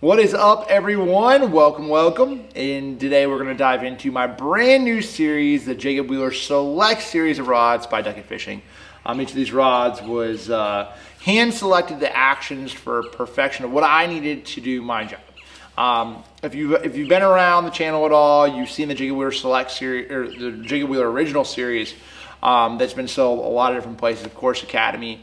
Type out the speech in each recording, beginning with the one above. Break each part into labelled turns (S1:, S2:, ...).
S1: What is up, everyone? Welcome. And today we're going to dive into my brand new series, the Jacob Wheeler Select Series of rods by Duck Fishing. Each of these rods was hand selected the actions for perfection of what I needed to do my job. If you've been around the channel at all, you've seen the Jacob Wheeler Select Series or the Jacob Wheeler Original Series that's been sold a lot of different places, of course, Academy.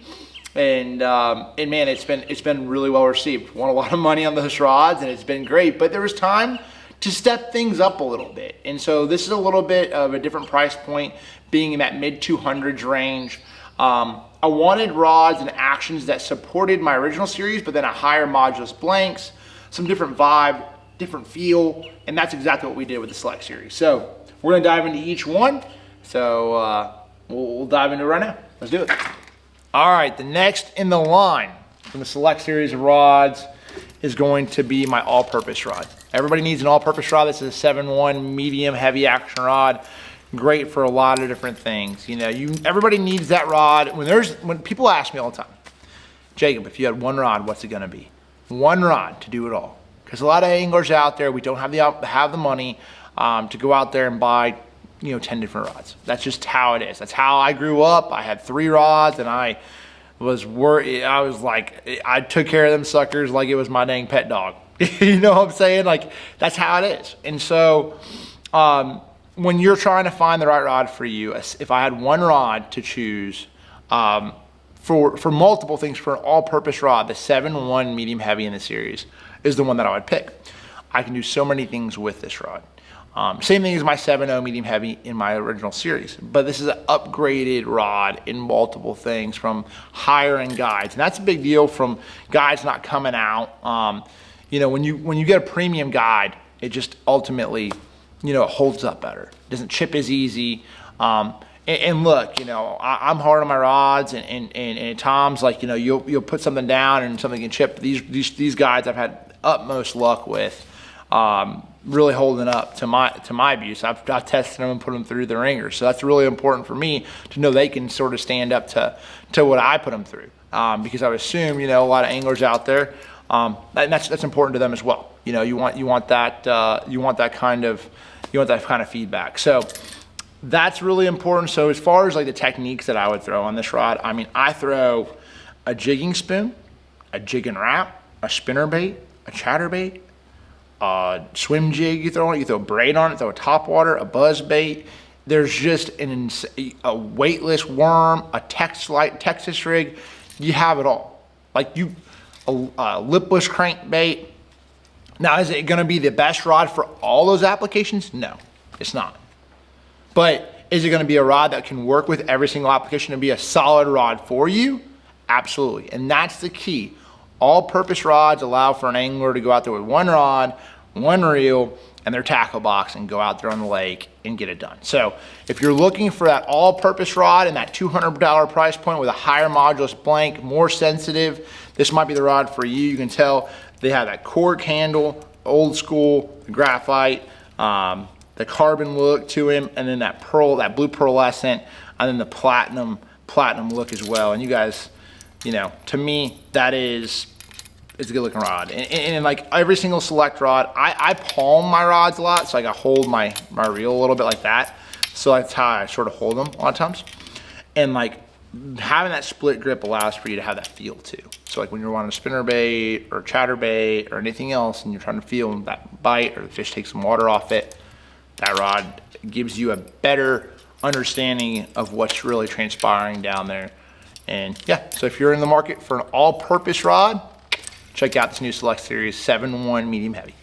S1: And man, it's been really well received. Won a lot of money on those rods, and it's been great. But there was time to step things up a little bit, and so this is a little bit of a different price point, being in that mid 200s range. I wanted rods and actions that supported my original series, but then a higher modulus blanks, some different vibe, different feel, and that's exactly what we did with the Select Series. So we're gonna dive into each one. So we'll dive into it right now. Let's do it. All right, the next in the line from the Select Series of rods is going to be my all-purpose rod. Everybody needs an all-purpose rod. This is a 7-1 medium heavy action rod. Great for a lot of different things. You know, everybody needs that rod. When people ask me all the time, Jacob, if you had one rod, what's it gonna be? One rod to do it all. Because a lot of anglers out there, we don't have the money to go out there and buy 10 different rods. That's just how it is. That's how I grew up. I had 3 rods, and I was worried. I was like, I took care of them suckers like it was my dang pet dog. You know what I'm saying? Like, that's how it is. And so when you're trying to find the right rod for you, if I had one rod to choose for multiple things, for an all-purpose rod, the 7-1 medium heavy in the series is the one that I would pick. I can do so many things with this rod. Same thing as my 7.0 medium heavy in my original series, but this is an upgraded rod in multiple things from higher end guides, and that's a big deal from guides not coming out. When you get a premium guide, it just ultimately, it holds up better. It doesn't chip as easy. And look, I'm hard on my rods, and at times, like, you'll put something down and something can chip. These guides I've had utmost luck with. Really holding up to my abuse. I've tested them and put them through the ringer. So that's really important for me to know they can sort of stand up to what I put them through. Because I would assume, a lot of anglers out there, and that's important to them as well. You want that kind of feedback. So that's really important. So as far as like the techniques that I would throw on this rod, I mean, I throw a jigging spoon, a jig and wrap, a spinner bait, a chatterbait, swim jig you throw on it, you throw a braid on it, throw a top water, a buzz bait. There's just a weightless worm, a Texas rig. You have it all. Like a lipless crankbait. Now, is it going to be the best rod for all those applications? No, it's not. But is it going to be a rod that can work with every single application and be a solid rod for you? Absolutely, and that's the key. All-purpose rods allow for an angler to go out there with one rod, one reel, and their tackle box and go out there on the lake and get it done. So if you're looking for that all-purpose rod and that $200 price point with a higher modulus blank, more sensitive, this might be the rod for you. You can tell they have that cork handle, old school, the graphite, the carbon look to him, and then that blue pearlescent, and then the platinum look as well. And you guys, to me, it's a good looking rod. And like every single Select rod, I palm my rods a lot, so like I hold my reel a little bit like that. So that's how I sort of hold them a lot of times. And like having that split grip allows for you to have that feel too. So like when you're wanting a spinner bait or chatterbait or anything else, and you're trying to feel that bite or the fish takes some water off it, that rod gives you a better understanding of what's really transpiring down there. And yeah, so if you're in the market for an all-purpose rod, check out this new Select Series 7-1 medium heavy.